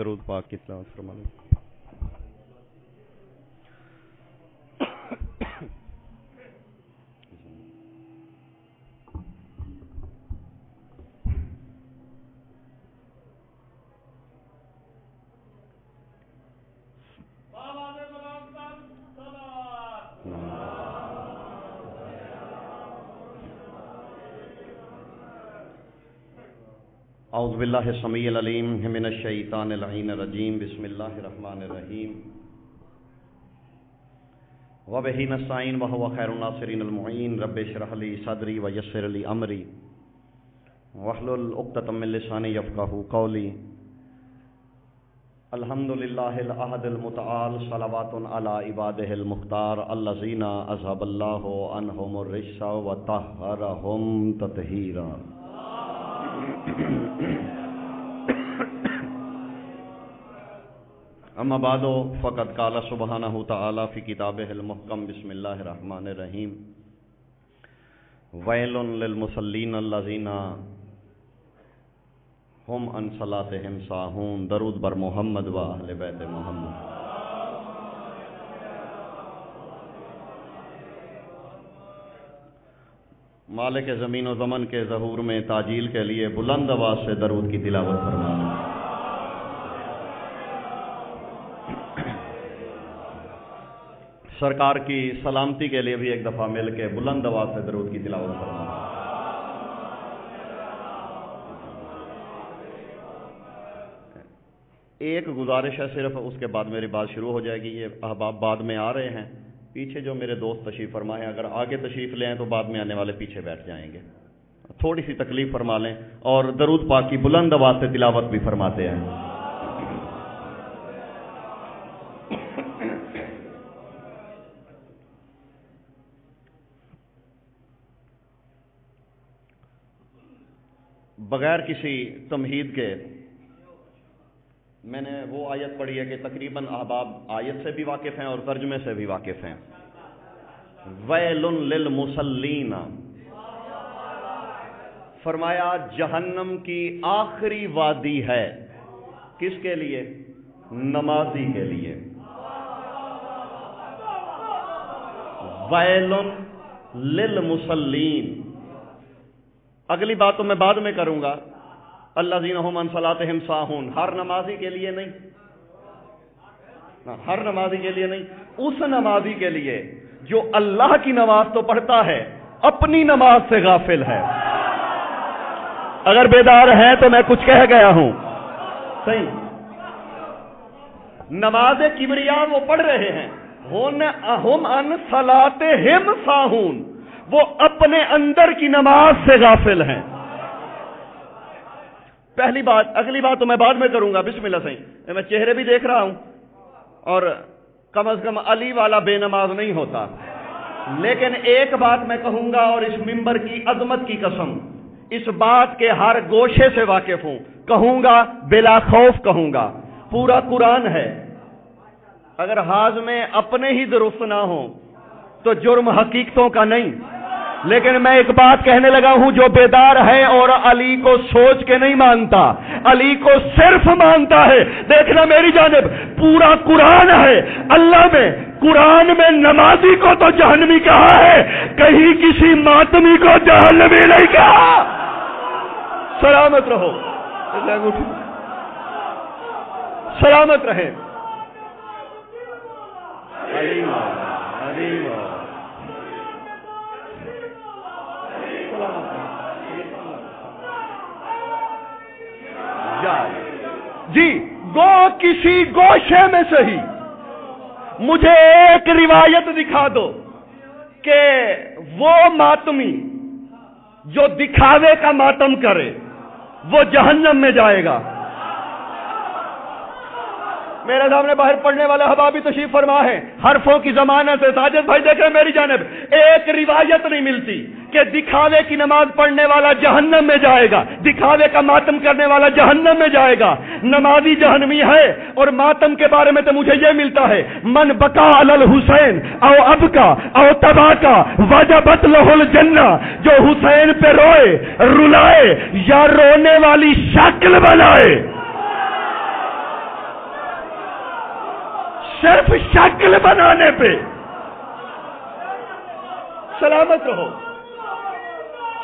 درود پاک کی تلاوت فرما لیں۔ اعوذ باللہ السمیع العلیم من الشیطان اللعین الرجیم، بسم اللہ الرحمن الرحیم، وبہ نستعین وہو خیر الناصرین المعین، رب اشرح لی صدری ویسر لی امری واحلل عقدۃ من لسانی یفقہوا قولی۔ الحمد للہ الاحد المتعال، صلوات علی عبادہ المختار، الذین اذھب اللہ عنہم الرجس وطہرہم تطہیرا۔ اما بعد فقد قال سبحانہ تعالی فی کتابہ المحکم، بسم اللہ الرحمن الرحیم، ویل للمصلین الذین ہم عن صلاتہم ساہون۔ درود بر محمد و اہل بیت محمد۔ مالک زمین و زمن کے ظہور میں تاجیل کے لیے بلند آواز سے درود کی تلاوت فرمائیں۔ سرکار کی سلامتی کے لیے بھی ایک دفعہ مل کے بلند آواز سے درود کی تلاوت فرمائیں۔ ایک گزارش ہے صرف، اس کے بعد میری بات شروع ہو جائے گی۔ یہ احباب بعد میں آ رہے ہیں، پیچھے جو میرے دوست تشریف فرما ہیں، اگر آگے تشریف لے آئیں تو بعد میں آنے والے پیچھے بیٹھ جائیں گے، تھوڑی سی تکلیف فرما لیں، اور درود پاک کی بلند آواز سے تلاوت بھی فرماتے ہیں۔ بغیر کسی تمہید کے میں نے وہ آیت پڑھی ہے کہ تقریباً احباب آیت سے بھی واقف ہیں اور ترجمے سے بھی واقف ہیں۔ ویل للمصلین، فرمایا جہنم کی آخری وادی ہے، کس کے لیے؟ نمازی کے لیے۔ ویل للمصلین، اگلی بات تو میں بعد میں کروں گا۔ الذین ھم عن صلاتہم ساہون، ہر نمازی کے لیے نہیں، ہر نمازی کے لیے نہیں، اس نمازی کے لیے جو اللہ کی نماز تو پڑھتا ہے، اپنی نماز سے غافل ہے۔ اگر بیدار ہیں تو میں کچھ کہہ گیا ہوں، صحیح؟ نماز کبریا وہ پڑھ رہے ہیں، ہم عن صلاتہم ساہون، وہ اپنے اندر کی نماز سے غافل ہیں۔ پہلی بات، اگلی بات تو میں بعد میں کروں گا، بسم اللہ صحیح۔ میں چہرے بھی دیکھ رہا ہوں، اور کم از کم علی والا بے نماز نہیں ہوتا، لیکن ایک بات میں کہوں گا، اور اس منبر کی عظمت کی قسم اس بات کے ہر گوشے سے واقف ہوں، کہوں گا بلا خوف کہوں گا، پورا قرآن ہے، اگر ہاضمے اپنے ہی درست نہ ہوں تو جرم حقیقتوں کا نہیں، لیکن میں ایک بات کہنے لگا ہوں، جو بیدار ہے اور علی کو سوچ کے نہیں مانتا، علی کو صرف مانتا ہے، دیکھنا میری جانب، پورا قرآن ہے، اللہ میں قرآن میں نمازی کو تو جہنمی کہا ہے، کہیں کسی ماتمی کو جہنمی نہیں کہا۔ سلامت رہو، سلامت رہیں۔ جی گو کسی گوشے میں صحیح مجھے ایک روایت دکھا دو کہ وہ ماتمی جو دکھاوے کا ماتم کرے وہ جہنم میں جائے گا۔ میرے سامنے باہر پڑھنے والے حبابی تشریف فرما ہے، حرفوں کی ضمانت سے ساجد بھائی دیکھ رہے میری جانب، ایک روایت نہیں ملتی کہ دکھاوے کی نماز پڑھنے والا جہنم میں جائے گا، دکھاوے کا ماتم کرنے والا جہنم میں جائے گا۔ نمازی جہنمی ہے، اور ماتم کے بارے میں تو مجھے یہ ملتا ہے، من بکا علی الحسین او ابکا او تباکا وجبت لہ الجنہ، جو حسین پہ روئے، رلائے یا رونے والی شکل بنائے، صرف شکل بنانے پہ سلامت رہو.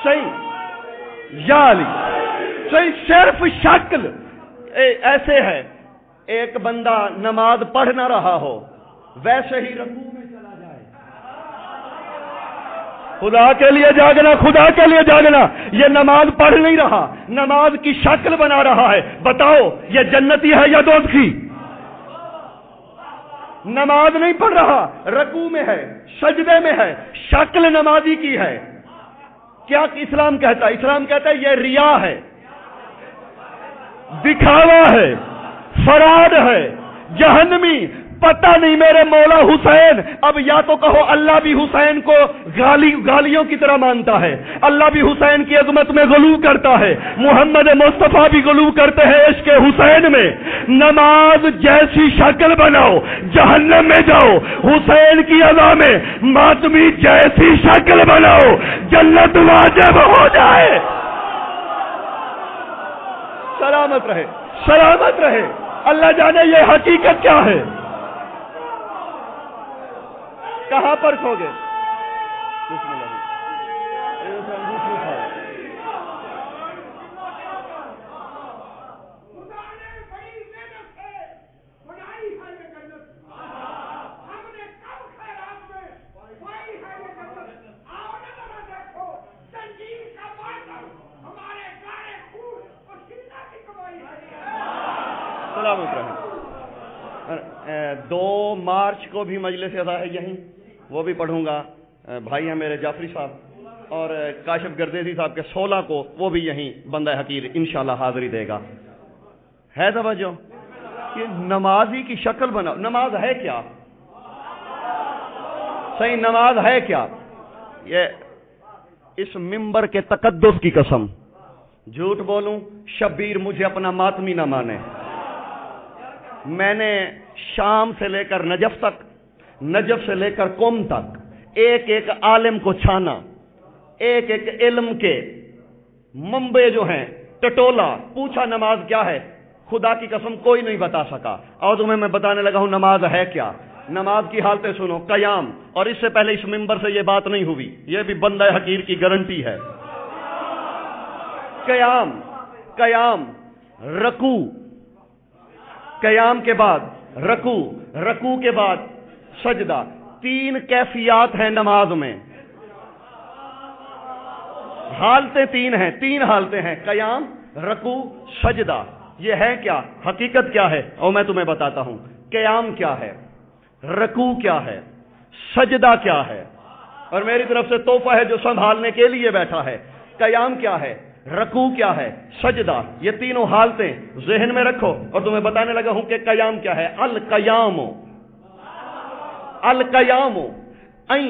صحیح یا علی صحیح. صرف شکل ایسے ہے ایک بندہ نماز پڑھ نہ رہا ہو ویسے ہی رکوع میں چلا جائے. خدا کے لیے جاگنا, خدا کے لیے جاگنا. یہ نماز پڑھ نہیں رہا, نماز کی شکل بنا رہا ہے. بتاؤ یہ جنتی ہے یا دوزخی؟ نماز نہیں پڑھ رہا, رکوع میں ہے, سجدے میں ہے, شکل نمازی کی ہے. کیا اسلام کہتا ہے؟ اسلام کہتا ہے یہ ریا ہے, دکھاوا ہے, فراد ہے, جہنمی. پتہ نہیں میرے مولا حسین. اب یا تو کہو اللہ بھی حسین کو گالیوں کی طرح مانتا ہے, اللہ بھی حسین کی عظمت میں غلو کرتا ہے, محمد مصطفیٰ بھی غلو کرتے ہیں عشق حسین میں. نماز جیسی شکل بناؤ جہنم میں جاؤ. حسین کی ادا میں ماتمی جیسی شکل بناؤ جنت واجب ہو جائے. سلامت رہے, سلامت رہے. اللہ جانے یہ حقیقت کیا ہے. کہاں پر کھو گے؟ بسم اللہ. سلامت رہے. 2 مارچ کو بھی مجلس ادا ہے یہیں, وہ بھی پڑھوں گا. بھائی ہیں میرے جعفری صاحب اور کاشف گردیزی صاحب کے 16 کو وہ بھی یہیں بندہ حقیر انشاءاللہ حاضری دے گا. ہے توجہ؟ کہ نمازی کی شکل بناؤ. نماز ہے کیا؟ صحیح نماز ہے کیا؟ یہ اس ممبر کے تقدس کی قسم جھوٹ بولوں شبیر مجھے اپنا ماتمی نہ مانے. میں نے شام سے لے کر نجف تک, نجف سے لے کر قم تک ایک ایک عالم کو چھانا, ایک ایک علم کے منبع جو ہیں ٹٹولا, پوچھا نماز کیا ہے. خدا کی قسم کوئی نہیں بتا سکا. اور تمہیں میں بتانے لگا ہوں نماز ہے کیا. نماز کی حالتیں سنو. قیام, اور اس سے پہلے اس ممبر سے یہ بات نہیں ہوئی, یہ بھی بندہ حقیر کی گارنٹی ہے. قیام, قیام, رکوع, قیام کے بعد رکوع, رکوع کے بعد سجدہ. 3 کیفیات ہیں نماز میں. حالتیں 3 ہیں, 3 حالتیں ہیں, قیام, رکوع, سجدہ. یہ ہے کیا؟ حقیقت کیا ہے؟ اور میں تمہیں بتاتا ہوں. قیام کیا ہے, رکوع کیا ہے, سجدہ کیا ہے, اور میری طرف سے تحفہ ہے جو سنبھالنے کے لیے بیٹھا ہے. قیام کیا ہے, رکوع کیا ہے, سجدہ. یہ تینوں حالتیں ذہن میں رکھو اور تمہیں بتانے لگا ہوں کہ قیام کیا ہے. القیام, القیام این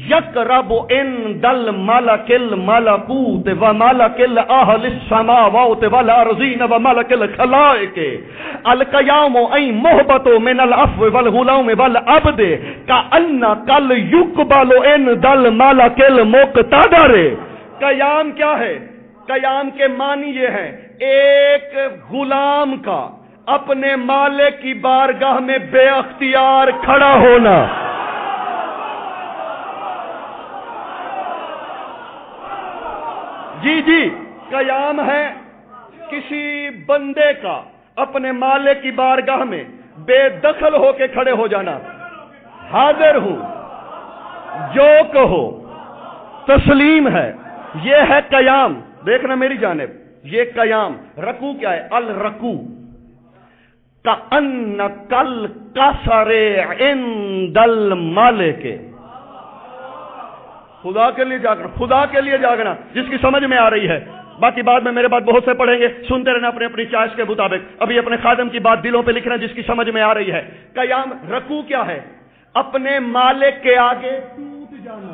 یقرب عند الملک الملکوت و ملک الاهل السماوات والارضین و ملک الخلائق. القیام این محبت من العفو والغلام والعبد کأن کل یقبل عند الملک المقتدر. قیام کیا ہے؟ قیام کے معنی یہ ہے ایک غلام کا اپنے مالک کی بارگاہ میں بے اختیار کھڑا ہونا. جی جی, قیام ہے کسی بندے کا اپنے مالک کی بارگاہ میں بے دخل ہو کے کھڑے ہو جانا. حاضر ہوں, جو کہو تسلیم ہے. یہ ہے قیام. دیکھنا میری جانب, یہ قیام. رکوع کیا ہے؟ الرکوع کأن کل قصر عند الملک. خدا کے لیے جاگنا, خدا کے لیے جاگنا جس کی سمجھ میں آ رہی ہے. باقی بعد میں میرے بعد بہت سے پڑھیں گے, سنتے رہنا اپنے اپنی چوائس کے مطابق. ابھی اپنے خادم کی بات دلوں پہ لکھنا جس کی سمجھ میں آ رہی ہے. قیام, رکوع کیا ہے؟ اپنے مالک کے آگے ٹوٹ جانا.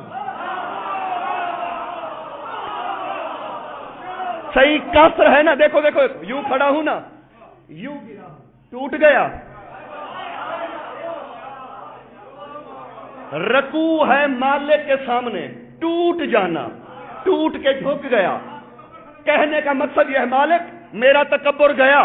صحیح کسر ہے نا. دیکھو دیکھو, یوں کھڑا ہوں نا, یوں گرا, ٹوٹ گیا. رکوع ہے مالک کے سامنے ٹوٹ جانا, ٹوٹ کے جھک گیا. کہنے کا مقصد یہ ہے مالک میرا تکبر گیا,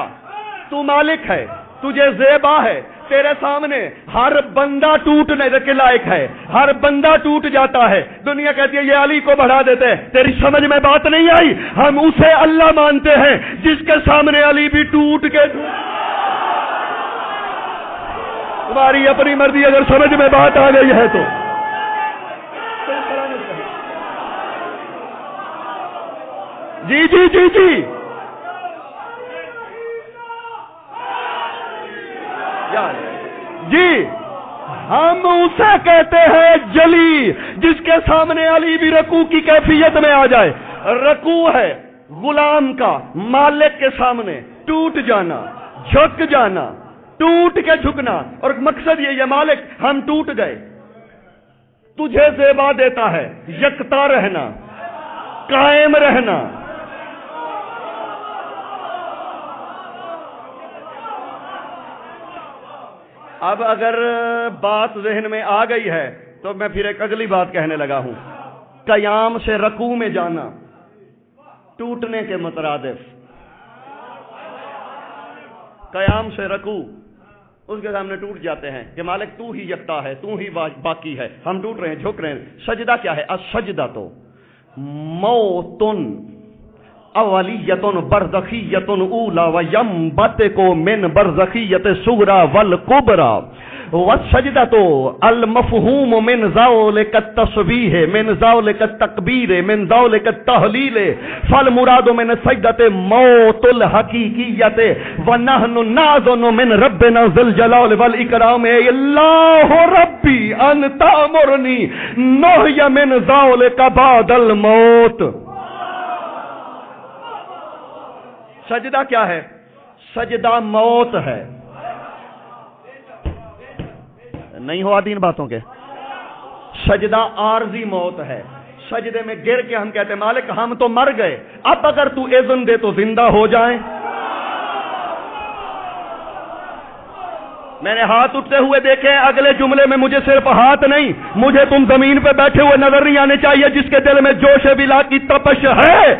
تو مالک ہے, تجھے زیبا ہے, تیرے سامنے ہر بندہ ٹوٹنے کے لائق ہے، ہر بندہ ٹوٹ جاتا ہے. دنیا کہتی ہے یہ علی کو بڑھا دیتے ہیں. تیری سمجھ میں بات نہیں آئی. ہم اسے اللہ مانتے ہیں جس کے سامنے علی بھی ٹوٹ کے. تمہاری اپنی مرضی، اگر سمجھ میں بات آ گئی ہے تو. جی جی جی جی جی ہم اسے کہتے ہیں جلی جس کے سامنے علی بھی رکوع کی کیفیت میں آ جائے. رکوع ہے غلام کا مالک کے سامنے ٹوٹ جانا، جھک جانا، ٹوٹ کے جھکنا. اور مقصد یہ ہے مالک ہم ٹوٹ گئے، تجھے زیبا دیتا ہے یکتا رہنا، قائم رہنا. اب اگر بات ذہن میں آ گئی ہے تو میں پھر ایک اگلی بات کہنے لگا ہوں. قیام سے رکوع میں جانا ٹوٹنے کے مترادف. قیام سے رکوع اس کے سامنے ٹوٹ جاتے ہیں کہ مالک تو ہی یکتا ہے، تو ہی باقی ہے، ہم ٹوٹ رہے ہیں، جھک رہے ہیں. سجدہ کیا ہے؟ السجدہ تو موتن اولیتن برزخیتن اولا و ینبتکو من برزخیت صغرا والکبرا والسجدۃ المفہوم من ذلک التسبیح من ذلک التکبیر من ذلک التہلیل فالمراد من السجدۃ موت الحقیقیت ونحن ناظن من ربنا ذی الجلال والاکرام اللہ ربی ان تأمرنی نہی من ذلک بعد الموت. سجدہ کیا ہے؟ سجدہ موت ہے. نہیں ہوا دین باتوں کے. سجدہ عارضی موت ہے. سجدے میں گر کے ہم کہتے ہیں مالک ہم تو مر گئے، اب اگر تو اذن دے تو زندہ ہو جائیں. میں نے ہاتھ اٹھتے ہوئے دیکھے، اگلے جملے میں مجھے صرف ہاتھ نہیں، مجھے تم زمین پہ بیٹھے ہوئے نظر نہیں آنے چاہیے جس کے دل میں جوش بلا کی تپش ہے.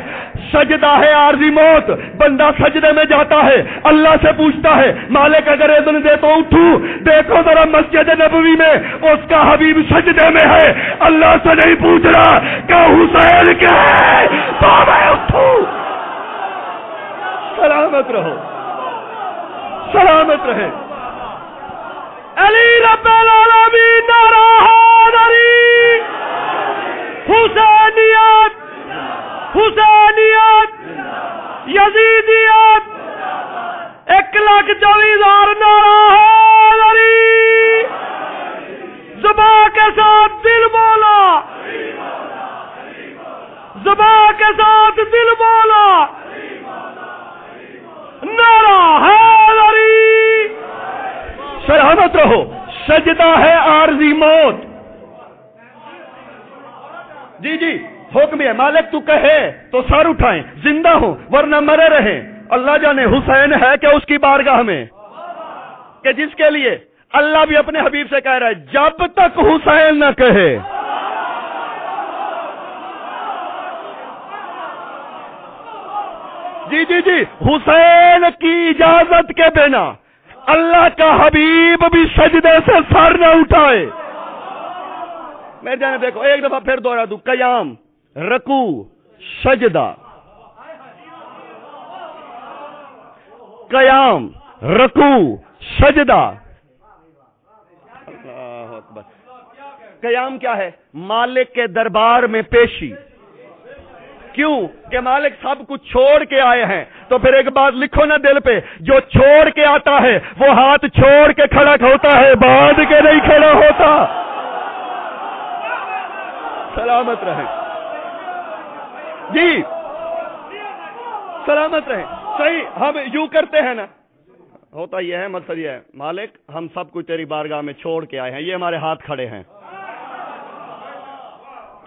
سجدہ ہے عارضی موت. بندہ سجدے میں جاتا ہے، اللہ سے پوچھتا ہے مالک اگر اذن دے تو اٹھوں. دیکھو ذرا مسجد نبوی میں اس کا حبیب سجدے میں ہے، اللہ سے نہیں پوچھ رہا کہ حسین کیا ہے تو میں اٹھوں. سلامت رہو، سلامت رہے. علی رب العالمین نعرہ حیدری، حسینیت، حسینیت، یزیدیت، 1,24,000 نعرہ حیدری. زبان کے ساتھ دل بولا، زبان کے ساتھ دل بولا، نعرہ حیدری. سلامت رہو. سجدہ ہے عارضی موت. جی جی حکم ہے مالک تو کہے تو سر اٹھائیں، زندہ ہوں ورنہ مرے رہیں. اللہ جانے حسین ہے کہ اس کی بارگاہ میں کہ جس کے لیے اللہ بھی اپنے حبیب سے کہہ رہا ہے جب تک حسین نہ کہے. جی جی جی حسین کی اجازت کے بنا اللہ کا حبیب بھی سجدے سے سر نہ اٹھائے. میں جانے دیکھو ایک دفعہ پھر دوہرا دوں. قیام، رکوع، سجدہ. قیام، رکوع، سجدہ. اللہ اکبر. قیام کیا ہے؟ مالک کے دربار میں پیشی. کیوں کہ مالک سب کچھ چھوڑ کے آئے ہیں. تو پھر ایک بات لکھو نا دل پہ، جو چھوڑ کے آتا ہے وہ ہاتھ چھوڑ کے کھڑا ہوتا ہے، باندھ کے نہیں کھڑا ہوتا. سلامت رہیں جی، سلامت رہیں. صحیح ہم یوں کرتے ہیں نا، ہوتا یہ ہے مقصد یہ ہے مالک ہم سب کچھ تیری بارگاہ میں چھوڑ کے آئے ہیں، یہ ہمارے ہاتھ کھڑے ہیں،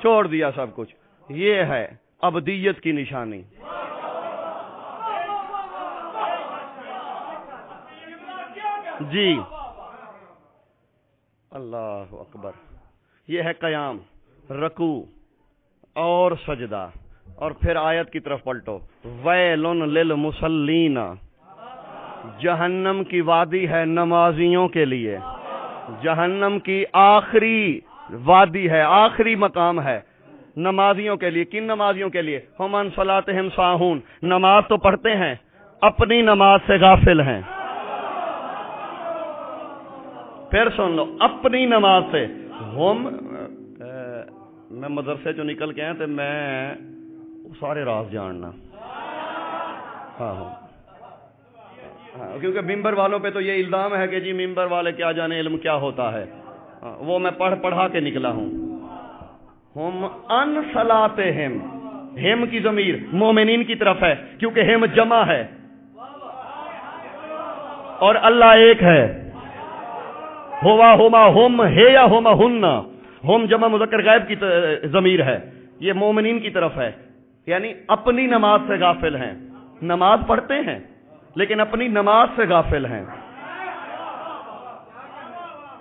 چھوڑ دیا سب کچھ. یہ ہے ابدیت کی نشانی. جی اللہ اکبر. یہ ہے قیام، رکوع اور سجدہ. اور پھر آیت کی طرف پلٹو. ویلن للمصلین جہنم کی وادی ہے نمازیوں کے لیے، جہنم کی آخری وادی ہے، آخری مقام ہے نمازیوں کے لیے۔ کن نمازیوں کے لیے؟ ہم عن صلاتہم ساہون، نماز تو پڑھتے ہیں، اپنی نماز سے غافل ہیں۔ پھر سن لو، اپنی نماز سے ہم میں مدرسے جو نکل کے آئے تھے، میں سارے راز جاننا، ہاں کیونکہ ممبر والوں پہ تو یہ الزام ہے کہ جی ممبر والے کیا جانے علم کیا ہوتا ہے، وہ میں پڑھا کے نکلا ہوں۔ ہم ان صلاتہم، ہم کی ضمیر مومنین کی طرف ہے کیونکہ ہم جمع ہے اور اللہ ایک ہے۔ ہوا ہما ہم ہے یا ہما ہن، ہم جمع مذکر غائب کی ضمیر ہے، یہ مومنین کی طرف ہے، یعنی اپنی نماز سے غافل ہیں۔ نماز پڑھتے ہیں لیکن اپنی نماز سے غافل ہیں۔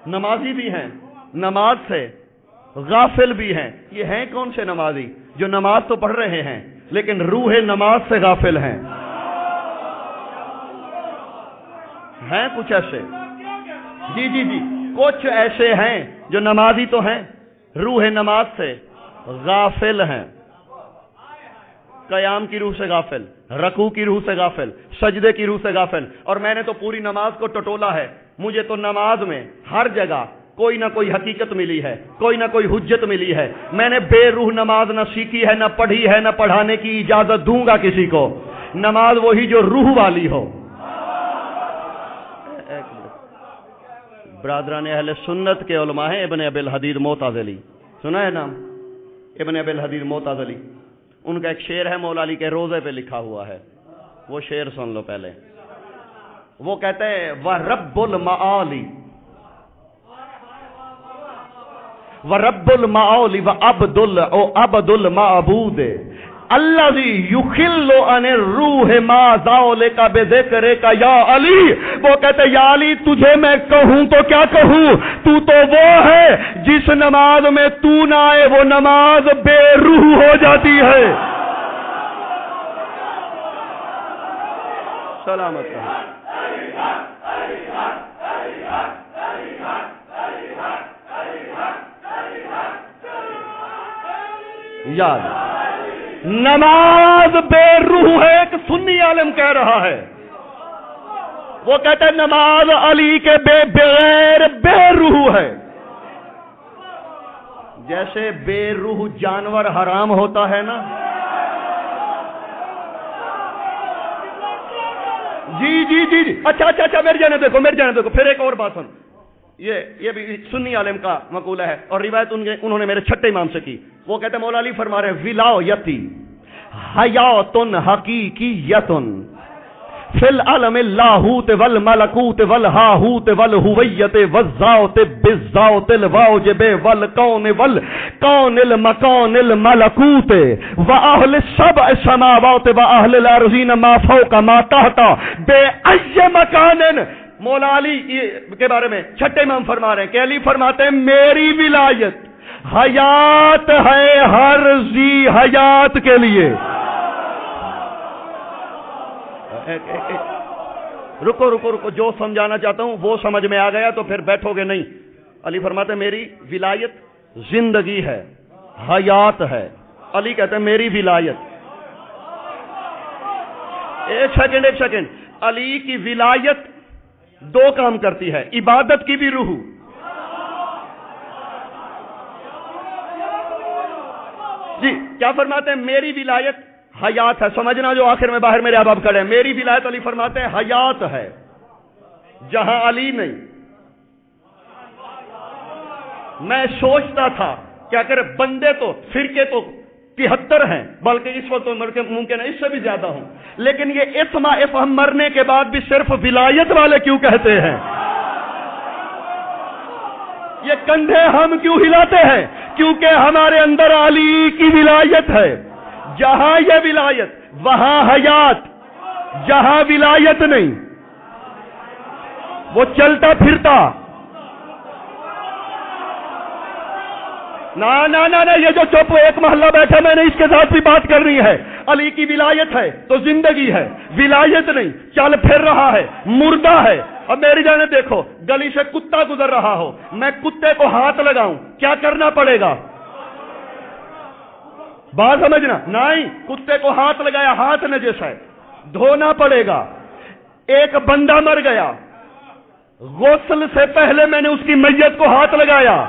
نمازی بھی ہیں، نماز سے غافل بھی ہیں۔ یہ ہیں کون سے نمازی؟ جو نماز تو پڑھ رہے ہیں لیکن روح نماز سے غافل ہیں۔ ہیں کچھ ایسے، جی کچھ ایسے ہیں جو نمازی تو ہیں، روح نماز سے غافل ہیں۔ قیام کی روح سے غافل، رکوع کی روح سے غافل، سجدے کی روح سے غافل۔ اور میں نے تو پوری نماز کو ٹٹولا ہے، مجھے تو نماز میں ہر جگہ کوئی نہ کوئی حقیقت ملی ہے، کوئی نہ کوئی حجت ملی ہے۔ میں نے بے روح نماز نہ سیکھی ہے، نہ پڑھی ہے، نہ پڑھانے کی اجازت دوں گا کسی کو۔ نماز وہی جو روح والی ہو۔ برادران اہل سنت کے علماء ہیں ابن ابی الحدید معتزلی، سنا ہے نام؟ ابن ابی الحدید معتزلی، ان کا ایک شعر ہے مولا علی کے روضے پہ لکھا ہوا ہے، وہ شعر سن لو پہلے۔ وہ کہتے ہیں وَرَبُّ الْمَعَالِ وَرَبُّ الْمَعَالِ وَعَبْدُ الْمَعْبُودِ الَّذِي يُخِلُّ عَنِ الرُّوحِ مَا ذَلِكَ بِذِكْرِكَ یا علی۔ وہ کہتے ہیں یا علی تجھے میں کہوں تو کیا کہوں، تو وہ ہے جس نماز میں تو نہ آئے وہ نماز بے روح ہو جاتی ہے۔ سلامت رہو۔ یاد نماز بے روح ہے، ایک سنی عالم کہہ رہا ہے، وہ کہتا ہے نماز علی کے بغیر بے روح ہے۔ جیسے بے روح جانور حرام ہوتا ہے نا، جی اچھا میرے جانے دیکھو پھر ایک اور بات سن، یہ بھی سنی عالم کا مقولہ ہے اور روایت انہوں نے میرے چھٹے امام سے کی۔ وہ کہتے ہیں مولا علی فرما رہے ولایتی حیاتن حقیقیتن فی العالم اللاہوت والملکوت والہاہوت والہویت والذات بالذات الواجب والکون والکون المکان الملکوت واہل السبع السماوات واہل الارضین ما فوق ما تحت بے ای مکان۔ مولا علی کے بارے میں چھٹے امام فرما رہے ہیں کہ علی فرماتے ہیں میری ولایت حیات ہے ہر ذی حیات کے لیے۔ رکو جو سمجھانا چاہتا ہوں وہ سمجھ میں آ گیا تو پھر بیٹھو گے نہیں۔ علی فرماتے ہیں میری ولایت زندگی ہے، حیات ہے۔ علی کہتے ہیں میری ولایت، ایک سیکنڈ، علی کی ولایت دو کام کرتی ہے، عبادت کی بھی روح۔ جی کیا فرماتے ہیں؟ میری ولایت حیات ہے، سمجھنا جو آخر میں باہر میرے احباب کھڑے ہیں، میری ولایت علی فرماتے ہیں حیات ہے جہاں علی نہیں۔ میں سوچتا تھا کہ اگر بندے تو فرقے تو 73 ہیں، بلکہ اس وقت ممکن ہے اس سے بھی زیادہ ہوں، لیکن یہ اسما افہم مرنے کے بعد بھی صرف ولایت والے کیوں کہتے ہیں؟ یہ کندھے ہم کیوں ہلاتے ہیں؟ کیونکہ ہمارے اندر علی کی ولایت ہے۔ جہاں یہ ولایت وہاں حیات، جہاں ولایت نہیں وہ چلتا پھرتا۔ نہ یہ جو چپ ایک محلہ بیٹھا میں نے اس کے ساتھ بھی بات کرنی ہے۔ علی کی ولایت ہے تو زندگی ہے، ولایت نہیں، چل پھر رہا ہے، مردہ ہے۔ اب میری جانے دیکھو، گلی سے کتا گزر رہا ہو، میں کتے کو ہاتھ لگاؤں، کیا کرنا پڑے گا؟ بات سمجھنا، نہیں، کتے کو ہاتھ لگایا، ہاتھ نجس ہے، دھونا پڑے گا۔ ایک بندہ مر گیا، غسل سے پہلے میں نے اس کی میت کو ہاتھ لگایا۔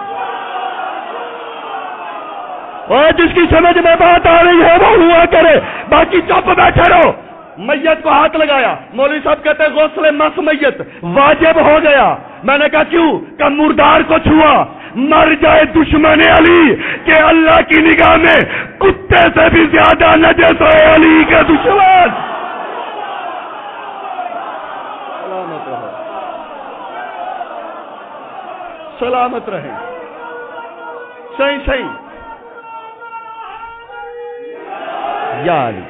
اور جس کی سمجھ میں بات آ رہی ہے وہ ہوا کرے، باقی چپ بیٹھے رہو۔ میت کو ہاتھ لگایا، مولوی صاحب کہتے ہیں غسل مس میت واجب ہو گیا۔ میں نے کہا کیوں؟ کہ مردار کو چھوا، مر جائے دشمن علی کہ اللہ کی نگاہ میں کتے سے بھی زیادہ نجس ہے علی کا دشمن۔ سلامت رہے، سلامت رہے، صحیح صحیح، یا علی۔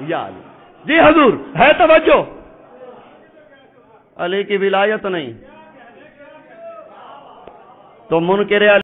یا علی، جی حضور ہے توجہ، علی کی ولایت نہیں تو منکر